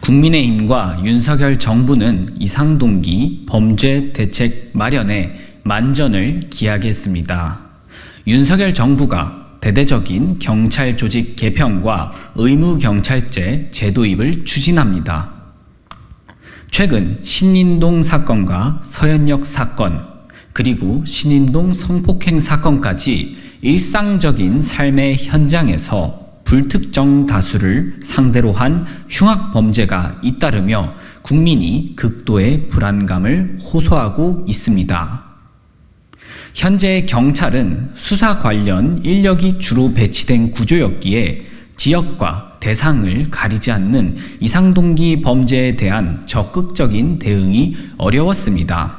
국민의힘과 윤석열 정부는 이상동기 범죄 대책 마련에 만전을 기하겠습니다. 윤석열 정부가 대대적인 경찰 조직 개편과 의무경찰제 제도입을 추진합니다. 최근 신림동 사건과 서현역 사건, 그리고 신림동 성폭행 사건까지 일상적인 삶의 현장에서 불특정 다수를 상대로 한 흉악범죄가 잇따르며 국민이 극도의 불안감을 호소하고 있습니다. 현재 경찰은 수사 관련 인력이 주로 배치된 구조였기에 지역과 대상을 가리지 않는 이상동기 범죄에 대한 적극적인 대응이 어려웠습니다.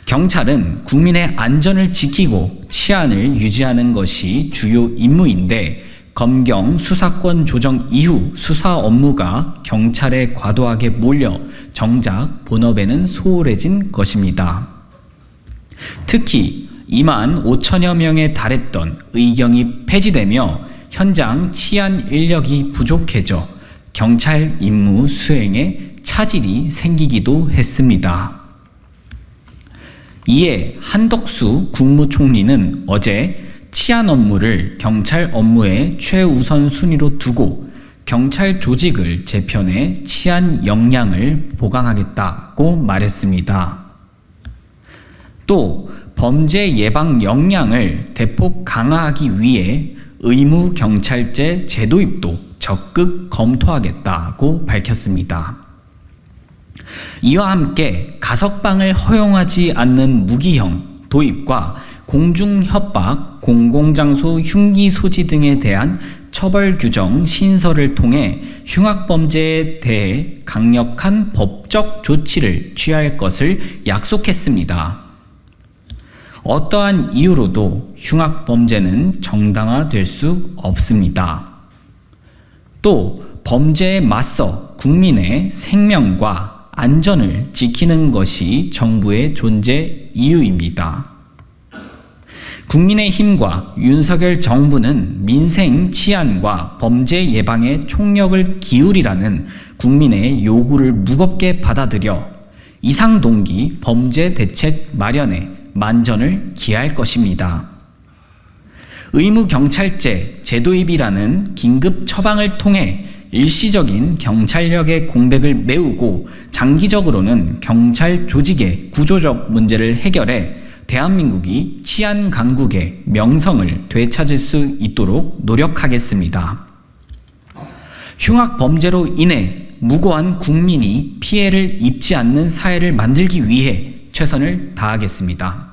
경찰은 국민의 안전을 지키고 치안을 유지하는 것이 주요 임무인데 검경 수사권 조정 이후 수사 업무가 경찰에 과도하게 몰려 정작 본업에는 소홀해진 것입니다. 특히 2만 5천여 명에 달했던 의경이 폐지되며 현장 치안 인력이 부족해져 경찰 임무 수행에 차질이 생기기도 했습니다. 이에 한덕수 국무총리는 어제 치안 업무를 경찰 업무의 최우선 순위로 두고 경찰 조직을 재편해 치안 역량을 보강하겠다고 말했습니다. 또 범죄 예방 역량을 대폭 강화하기 위해 의무경찰제 제도입도 적극 검토하겠다고 밝혔습니다. 이와 함께 가석방을 허용하지 않는 무기형 도입과 공중협박, 공공장소 흉기 소지 등에 대한 처벌 규정 신설을 통해 흉악범죄에 대해 강력한 법적 조치를 취할 것을 약속했습니다. 어떠한 이유로도 흉악범죄는 정당화될 수 없습니다. 또 범죄에 맞서 국민의 생명과 안전을 지키는 것이 정부의 존재 이유입니다. 국민의힘과 윤석열 정부는 민생 치안과 범죄 예방에 총력을 기울이라는 국민의 요구를 무겁게 받아들여 이상동기 범죄 대책 마련에 만전을 기할 것입니다. 의무경찰제 제도입이라는 긴급 처방을 통해 일시적인 경찰력의 공백을 메우고 장기적으로는 경찰 조직의 구조적 문제를 해결해 대한민국이 치안 강국의 명성을 되찾을 수 있도록 노력하겠습니다. 흉악 범죄로 인해 무고한 국민이 피해를 입지 않는 사회를 만들기 위해 최선을 다하겠습니다.